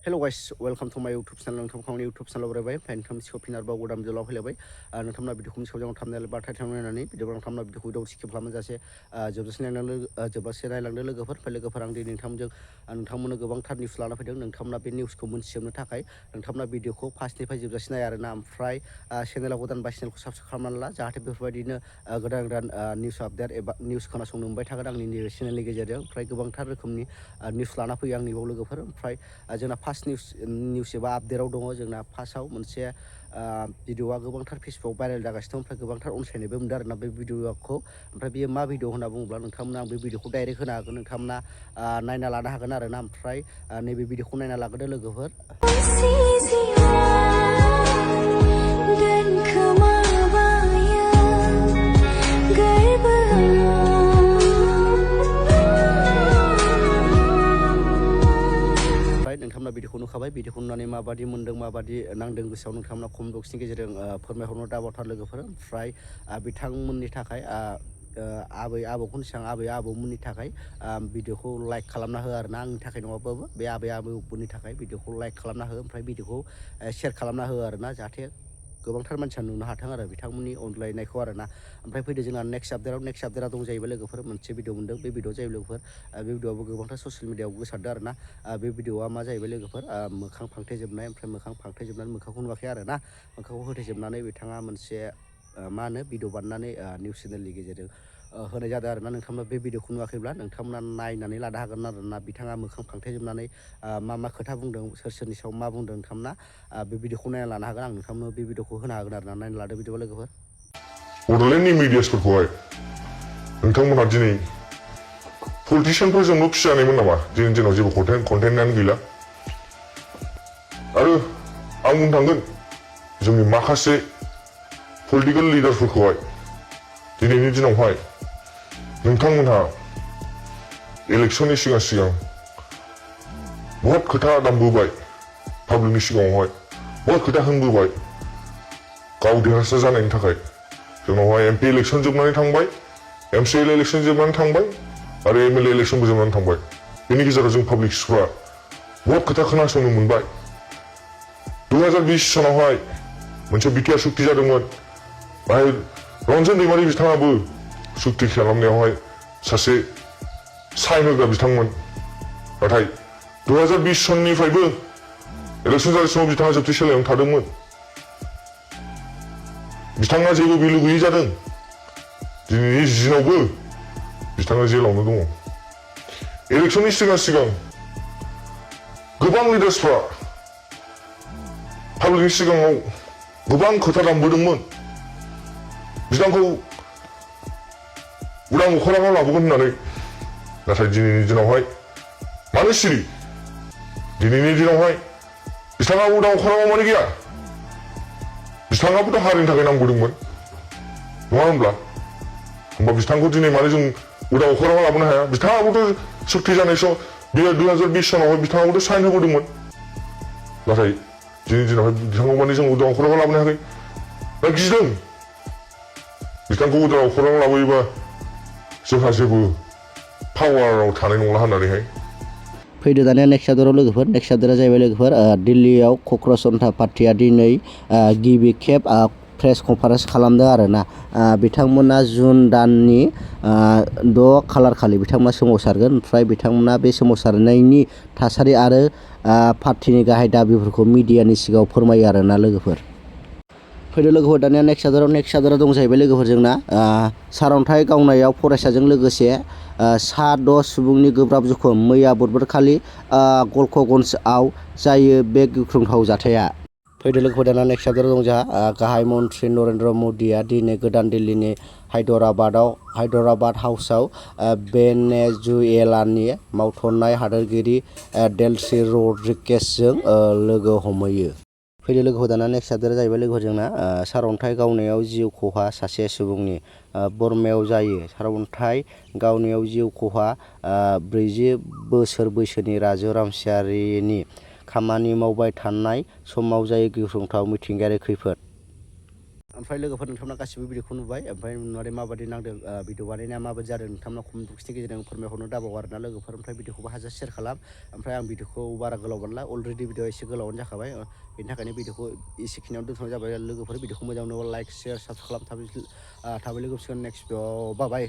Hello guys, welcome to my YouTube channel. नोंथांमोननि YouTube channel रायबाय ओमफ्राय नोंथांनि सिगाङाव फिन आरोबाव गोदान भिडिअ फैलायबाय नोंथांमोना भिडिअखौ सिगाङाव थांनानै बा टाइटेल नायनानै भिडिअखौ नोंथांमोना भिडिअखौ दाउ स्किप खालामजासे जोबजासे नायलांदो लोगोफोर ओमफ्राय लोगोफोर आं दिनै नोंथांमोननो गोबांथार निउस लाना फैदों नोंथांमोना बे निउसखौ मोनथिजोबनो थाखाय नोंथांमोना भिडिअखौ फार्स्टनिफ्राय जोबजासे नाय आरोना ओमफ्राय चेनेलाव गोदान बा चेनेलखौ साबस्क्राइब खालामनानै ला जाहाथे बेफोरबायदिनो गोदान गोदान निउस आपडेट एबा निउस खोनासंनो मोनबाय थागोन आंनि नैबे चेनेलनि गेजेरजों ओमफ्राय गोबांथार रोखोमनि निउस लाना फैयो आंनि बाव लोगोफोर ओमफ्राय जोंना फार्स्ट निउस एबा आपडेटआव दङ जोंना फार्स्टआव मोनसे भिडिअआ गोबांथार फेसबुकआव भाइरेल जागासिनो दं ओमफ्राय गोबांथार अनसायनायबो मोनदों आरोना बे भिडिअखौ ओमफ्राय बेयो मा भिडिअ होनना बुङोब्ला नोंथांमोना आं बे भिडिअखौ डाइरेक्ट होनो हागोन नोंथांमोना नायना लानो हागोन आरोना ओमफ्राय नैबे भिडिअखौ नायना लाग्रोदो लोगोफोर नोंथांमोना भिडिअखौ नुखाबाय भिडिअखौ नुनानै माबादि मोन्दों माबादि नांदों गोसोआव नोंथांमोना कमेन्ट बक्सनि गेजेरजों फोरमायहरनो दाबावथार लोगोफोर ओमफ्राय बिथांमोननि थाखाय आबै आबौखौनो सिगां आबै आबौमोननि थाखाय भिडिअखौ लाइक खालामना हो आरोना आंनि थाखाय नङाबाबो बे आबै आबौफोरनि थाखाय भिडिअखौ लाइक खालामना हो ओमफ्राय भिडिअखौ शेयार खालामना हो आरोना जाहाथे गोबांथार मानसिया नुनो हाथों आरो बिथांमोननि अनलायनायखौ आरोना ओमफ्राय फैदो जोंना नेक्स्ट आपडेटआ दं जाहैबाय लोगोफोर मोनसे भिडिअ मोन्दों बे भिडिअ जाहैबाय लोगोफोर बे भिडिअआबो गोबांथार ससियेल मिडियाआव गोसारदों आरोना बे भिडिअआ मा जाहैबाय लोगोफोर मोखां फांथेजोबनाय ओमफ्राय मोखां फांथेजोबनानै मोखांखौ नुवाखै आरोना मोखांखौ होथेजोबनानै बिथाङा मोनसे मा होनो भिडिअ बानायनानै निउस चेनेलनि गेजेरजों होनाय जादों आरोना नोंथांमोना बे भिडिअखौ नुवाखैब्ला नोंथांमोना नायनानै लानो हागोन आरोना बिथाङा मोखां फांथेजोबनानै मा खोथा बुंदों सोरनि सायाव मा बुंदों नोंथांमोना बे भिडिअखौ नायना लानो हागोन आं नोंथांमोनो बे भिडिअखौ होनो हागोन आरोना नायना लादो भिडिअ लोगोफोर बड'लेण्डनि मिडियासफोरखौहाय नोंथांमोनहा दिनै पलिटिशियानफोरजोंल' फिजानायमोन नामा दिनै दिनाव जेबो कन्टेन्टआनो गैला आरो आं बुंनो थांगोन जोंनि माखासे पलिटिकेल लिडारफोरखौहाय दिनैनि दिनावहाय नोंथांमोनहा इलेक्सननि सिगां बहुत खोथा दामबोबाय पाब्लिकनि सिगाङावहाय बहुत खोथा होनबोबाय गाव देरहासार जानायनि थाखाय जोंनावहाय एमपि इलेक्सन जोबनानै थांबाय एमसिएल इलेक्सन जोबनानै थांबाय आरो एमएलए इलेक्सनबो जोबनानै थांबाय बेनि गेजेराव जों पाब्लिकफ्रा बहुत खोथा खोनासंनो मोनबाय 2020 सनावहाय मोनसे बिटिआर सुक्ति जादोंमोन बाहाय रन्जन दैमारि बिथाङाबो सुक्ति खालामनायावहाय सासे साइन होग्रा बिथांमोन नाथाय 2020 सननिफ्रायबो इलेक्सन जानाय समाव बिथाङा जोबथेसालियाव थादोंमोन बिथाङा जेबो भेलु गैयै जादों दिनैनि दिनावबो बिथाङा जेलावनो दङ इलेक्सननि सिगां गोबां लिडार्सफ्रा पाब्लिकनि सिगाङाव गोबां खोथा दामबोदोंमोन बिथांखौ उदां अख्राङाव लाबोगोन होननानै नाथाय दिनैनि दिनावहाय मानो सिरि दिनैनि दिनावहाय बिथाङा उदां अख्राङाव मानो गैया बिथाङाबोथ' हारिनि थाखाय नांबोदोंमोन नङा होनबा बिथांखौ दिनै मानो जों उदां अख्राङाव लाबोनो हाया बिथाङाबोथ' सुक्ति जानाय सम बेयो 2020 सनावहाय बिथाङाबोथ' साइन होबोदोंमोन नाथाय दिनैनि दिनावहाय बिथांखौ माने जों उदां अख्राङाव लाबोनो हायाखै दा गिदों बिथांखौ उदां अख्राङाव लाबोयोबा जोंहा जेबो पावाराव थानाय नंला होननानैहाय फैदो दानिया नेक्स्ट आपडेटआव लोगोफोर नेक्स्ट आपडेटआ जाहैबाय लोगोफोर दिल्लीयाव क'क्राझ जनता पार्टिया दिनै गिबि खेब प्रेस कनफारेन्स खालामदों आरोना बिथांमोना जुन दाननि 6 खालार खालि बिथांमोना सोमावसारगोन ओमफ्राय बिथांमोना बे सोमावसारनायनि थासारि आरो पार्टिनि गाहाय दाबिफोरखौ मिडियानि सिगाङाव फोरमायो आरोना लोगोफोर फैदो लोगोफोर दानिया नेक्स्ट आपडेटआव दं जाहैबाय लोगोफोर जोंना सारअन्थाइ गावनायाव फरायसाजों लोगोसे 10 सुबुंनि गोब्राब जखम मैया बुधबारखालि गलकगन्जआव जायो बे गिख्रंथाव जाथाया फैदो लोगोफोर दानिया नेक्स्ट आपडेटआव दं जोंहा गाहाय मन्त्रि नरेन्द्र मदिया दिनै गोदान दिल्लीनि हायदराबाद हाउसआव भेनेजुएलानि मावथ'नाय हादोरगिरि डेल्सी रड्रिगेजजों लोगो हमहैयो फैदो लोगोफोर दाना नेक्स्ट आपडेटआ जाहैबाय लोगोफोर जोंना सारअन्थाइ गावनायाव जिउ खहा सासे सुबुंनि बर्मायाव जायो सारअन्थाइ गावनायाव जिउ खहा 40 बोसोर बैसोनि राजु रामसियारिनि खामानि मावबाय थानाय समाव जायो गिख्रंथाव मिथिंगायारि खैफोद ओमफ्राय लोगोफोर नोंथांमोना गासिबो भिडिअखौ नुबाय ओमफ्राय नुनानै माबायदि नांदों भिडिअ बानायनाया माबायदि जादों नोंथांमोना कमेन्ट बक्सनि गेजेरजों फोरमायहरनो दाबाव आरोना लोगोफोर ओमफ्राय भिडिअखौबो हाजासे शेयार खालाम ओमफ्राय आं भिडिअखौ बारा गोलाव मोनला अलरेडि भिडिअ एसे गोलावानो जाखाबाय बेनि थाखायनो भिडिअखौ एसेखिनियावनो दोनथ'नाय जाबाय लोगोफोर भिडिअखौ मोजां मोनोबा लाइक शेयार साबसक्राइब खालाम थाबै लोगो मोनसिगोन नेक्स्ट भिडिअ बाय